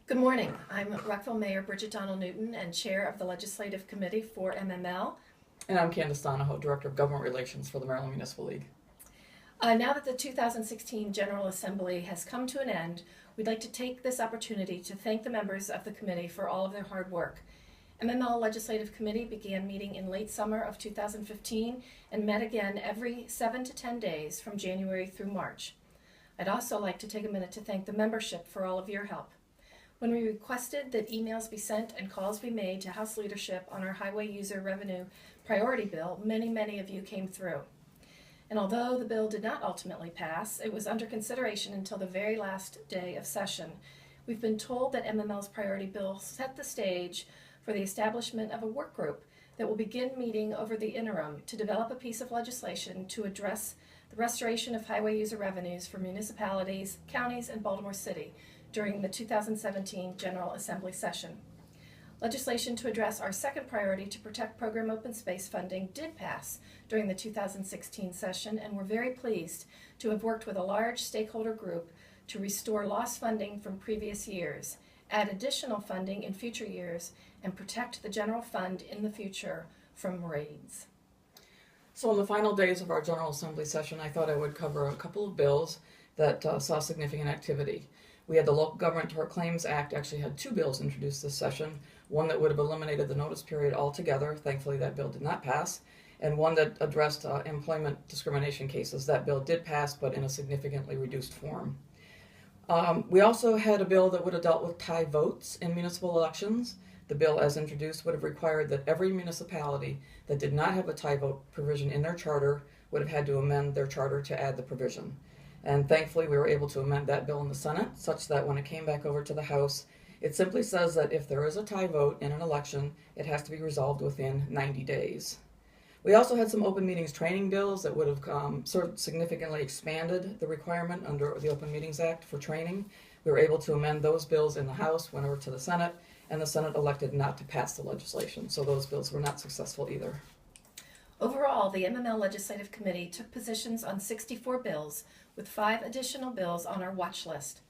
Good morning. I'm Rockville Mayor Bridget Donald-Newton and Chair of the Legislative Committee for MML. And I'm Candace Donahoe, Director of Government Relations for the Maryland Municipal League. Now that the 2016 General Assembly has come to an end, we'd like to take this opportunity to thank the members of the committee for all of their hard work. MML Legislative Committee began meeting in late summer of 2015 and met again every 7 to 10 days from January through March. I'd also like to take a minute to thank the membership for all of your help. When we requested that emails be sent and calls be made to House leadership on our Highway User Revenue Priority Bill, many of you came through. And although the bill did not ultimately pass, it was under consideration until the very last day of session. We've been told that MML's priority bill set the stage for the establishment of a work group that will begin meeting over the interim to develop a piece of legislation to address the restoration of highway user revenues for municipalities, counties, and Baltimore City during the 2017 General Assembly session. Legislation to address our second priority to protect program open space funding did pass during the 2016 session, and we're very pleased to have worked with a large stakeholder group to restore lost funding from previous years, add additional funding in future years, and protect the general fund in the future from raids. So in the final days of our General Assembly session, I thought I would cover a couple of bills that saw significant activity. We had the Local Government Tort Claims Act actually had two bills introduced this session, one that would have eliminated the notice period altogether. Thankfully, that bill did not pass, and one that addressed employment discrimination cases. That bill did pass, but in a significantly reduced form. We also had a bill that would have dealt with tie votes in municipal elections. The bill, as introduced, would have required that every municipality that did not have a tie vote provision in their charter would have had to amend their charter to add the provision. And thankfully, we were able to amend that bill in the Senate such that when it came back over to the House, it simply says that if there is a tie vote in an election, it has to be resolved within 90 days. We also had some open meetings training bills that would have sort of significantly expanded the requirement under the Open Meetings Act for training. We were able to amend those bills in the House, went over to the Senate, and the Senate elected not to pass the legislation, so those bills were not successful either. Overall, the MML Legislative Committee took positions on 64 bills, with 5 additional bills on our watch list.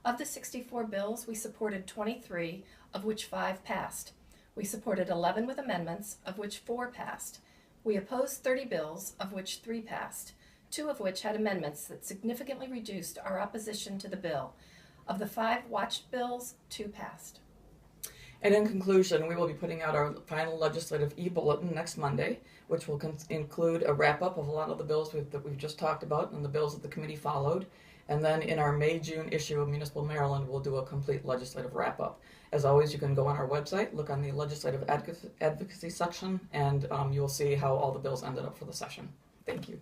Of the 64 bills, we supported 23, of which 5 passed. We supported 11 with amendments, of which 4 passed. We opposed 30 bills, of which 3 passed, 2 of which had amendments that significantly reduced our opposition to the bill. Of the 5 watched bills, 2 passed. And in conclusion, we will be putting out our final legislative e-bulletin next Monday, which will include a wrap-up of a lot of the bills that we've just talked about and the bills that the committee followed. And then in our May-June issue of Municipal Maryland, we'll do a complete legislative wrap-up. As always, you can go on our website, look on the legislative advocacy section, and you will see how all the bills ended up for the session. Thank you.